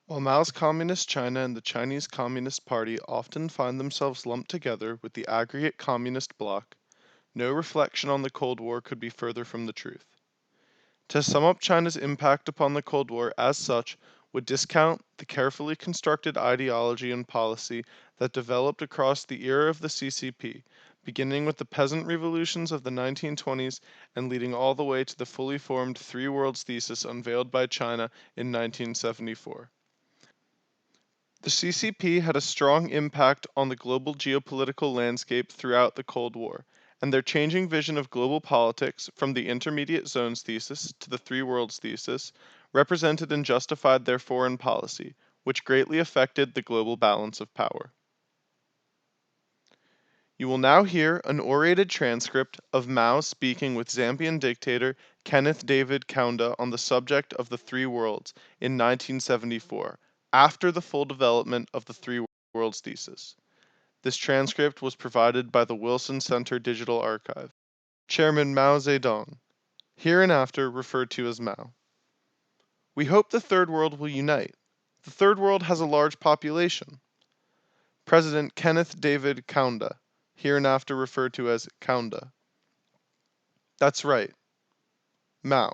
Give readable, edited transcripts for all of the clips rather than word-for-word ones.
While Mao's Communist China and the Chinese Communist Party often find themselves lumped together with the aggregate Communist bloc, no reflection on the Cold War could be further from the truth. To sum up China's impact upon the Cold War as such would discount the carefully constructed ideology and policy that developed across the era of the CCP, beginning with the peasant revolutions of the 1920s and leading all the way to the fully formed Three Worlds thesis unveiled by China in 1974. The CCP had a strong impact on the global geopolitical landscape throughout the Cold War, and their changing vision of global politics from the intermediate zones thesis to the three worlds thesis represented and justified their foreign policy, which greatly affected the global balance of power. You will now hear an orated transcript of Mao speaking with Zambian dictator Kenneth David Kaunda on the subject of the three worlds in 1974, after the full development of the three worlds thesis. This transcript was provided by the Wilson Center Digital Archive. Chairman Mao Zedong, hereinafter referred to as Mao. We hope the Third World will unite. The Third World has a large population. President Kenneth David Kaunda, hereinafter referred to as Kaunda. That's right. Mao.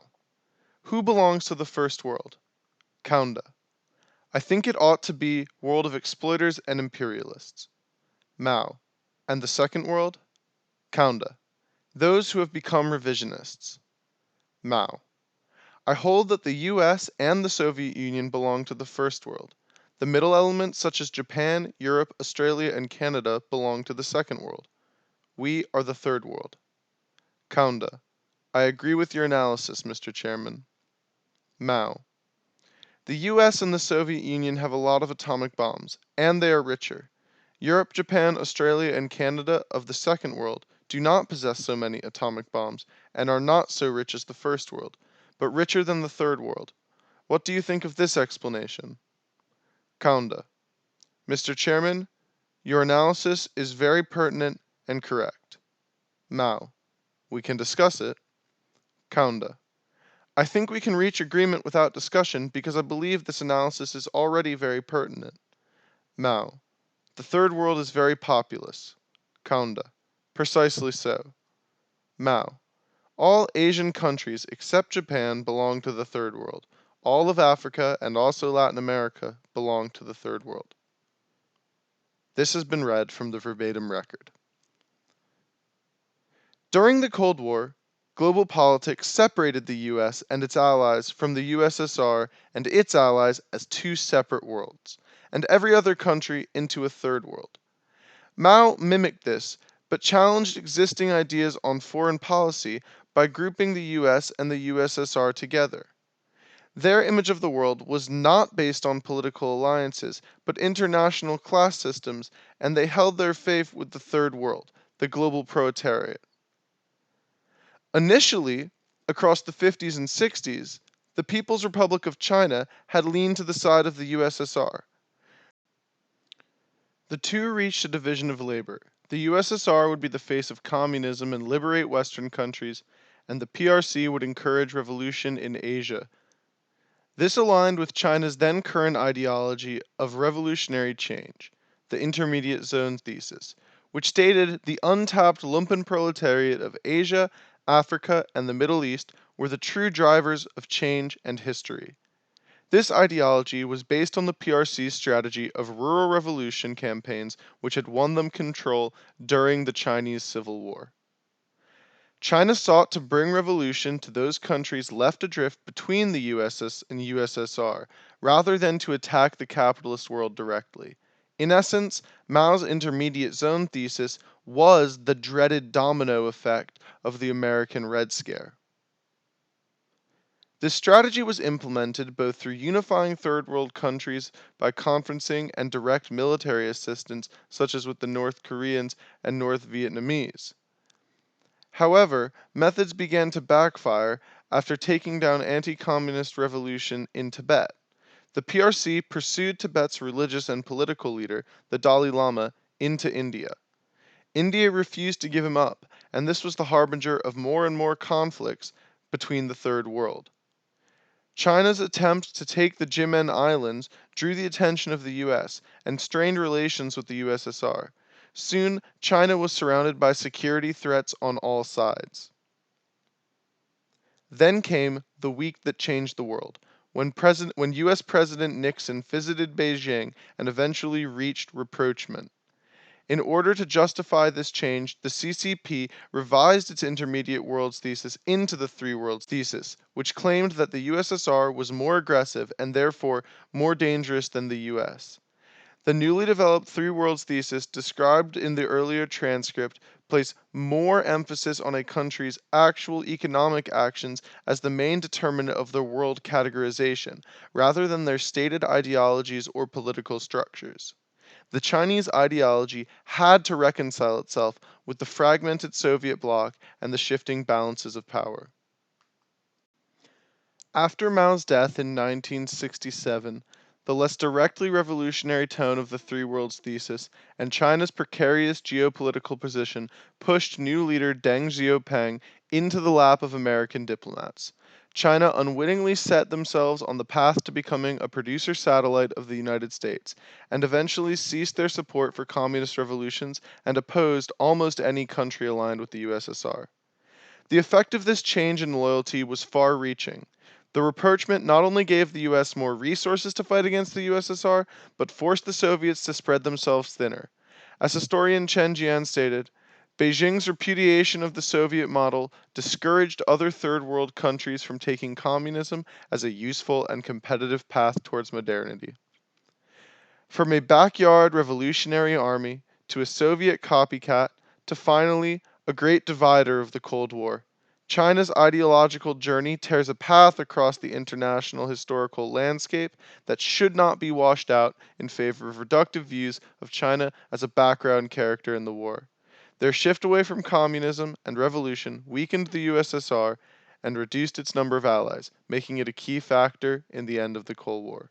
Who belongs to the First World? Kaunda. I think it ought to be world of exploiters and imperialists. Mao. And the Second World? Kaunda. Those who have become revisionists. Mao. I hold that the US and the Soviet Union belong to the First World. The middle elements such as Japan, Europe, Australia, and Canada belong to the Second World. We are the Third World. Kaunda. I agree with your analysis, Mr. Chairman. Mao. The US and the Soviet Union have a lot of atomic bombs, and they are richer. Europe, Japan, Australia, and Canada of the Second World do not possess so many atomic bombs, and are not so rich as the First World, but richer than the Third World. What do you think of this explanation? Kaunda. Mr. Chairman, your analysis is very pertinent and correct. Mao. We can discuss it. Kaunda. I think we can reach agreement without discussion because I believe this analysis is already very pertinent. Mao. The Third World is very populous. Kaunda. Precisely so. Mao. All Asian countries except Japan belong to the Third World. All of Africa and also Latin America belong to the Third World. This has been read from the verbatim record. During the Cold War, global politics separated the US and its allies from the USSR and its allies as two separate worlds, and every other country into a third world. Mao mimicked this, but challenged existing ideas on foreign policy by grouping the US and the USSR together. Their image of the world was not based on political alliances, but international class systems, and they held their faith with the third world, the global proletariat. Initially, across the 50s and 60s, the People's Republic of China had leaned to the side of the USSR. The two reached a division of labor. The USSR would be the face of communism and liberate Western countries, and the PRC would encourage revolution in Asia. This aligned with China's then current ideology of revolutionary change, the intermediate zone thesis, which stated the untapped lumpen proletariat of Asia, Africa, and the Middle East were the true drivers of change and history. This ideology was based on the PRC's strategy of rural revolution campaigns which had won them control during the Chinese Civil War. China sought to bring revolution to those countries left adrift between the USS and USSR, rather than to attack the capitalist world directly. In essence, Mao's intermediate zone thesis was the dreaded domino effect of the American Red Scare. This strategy was implemented both through unifying third world countries by conferencing and direct military assistance, such as with the North Koreans and North Vietnamese. However, methods began to backfire after taking down anti-communist revolution in Tibet. The PRC pursued Tibet's religious and political leader, the Dalai Lama, into India. India refused to give him up, and this was the harbinger of more and more conflicts between the Third World. China's attempt to take the Jimen Islands drew the attention of the US and strained relations with the USSR. Soon, China was surrounded by security threats on all sides. Then came the week that changed the world, when US President Nixon visited Beijing and eventually reached rapprochement. In order to justify this change, the CCP revised its intermediate worlds thesis into the three worlds thesis, which claimed that the USSR was more aggressive and therefore more dangerous than the US. The newly developed three worlds thesis, described in the earlier transcript, placed more emphasis on a country's actual economic actions as the main determinant of their world categorization, rather than their stated ideologies or political structures. The Chinese ideology had to reconcile itself with the fragmented Soviet bloc and the shifting balances of power. After Mao's death in 1967, the less directly revolutionary tone of the Three Worlds thesis and China's precarious geopolitical position pushed new leader Deng Xiaoping into the lap of American diplomats. China unwittingly set themselves on the path to becoming a producer satellite of the United States, and eventually ceased their support for communist revolutions and opposed almost any country aligned with the USSR. The effect of this change in loyalty was far reaching. The rapprochement not only gave the US more resources to fight against the USSR, but forced the Soviets to spread themselves thinner. As historian Chen Jian stated, Beijing's repudiation of the Soviet model discouraged other third world countries from taking communism as a useful and competitive path towards modernity. From a backyard revolutionary army to a Soviet copycat to finally a great divider of the Cold War, China's ideological journey tears a path across the international historical landscape that should not be washed out in favor of reductive views of China as a background character in the war. Their shift away from communism and revolution weakened the USSR and reduced its number of allies, making it a key factor in the end of the Cold War.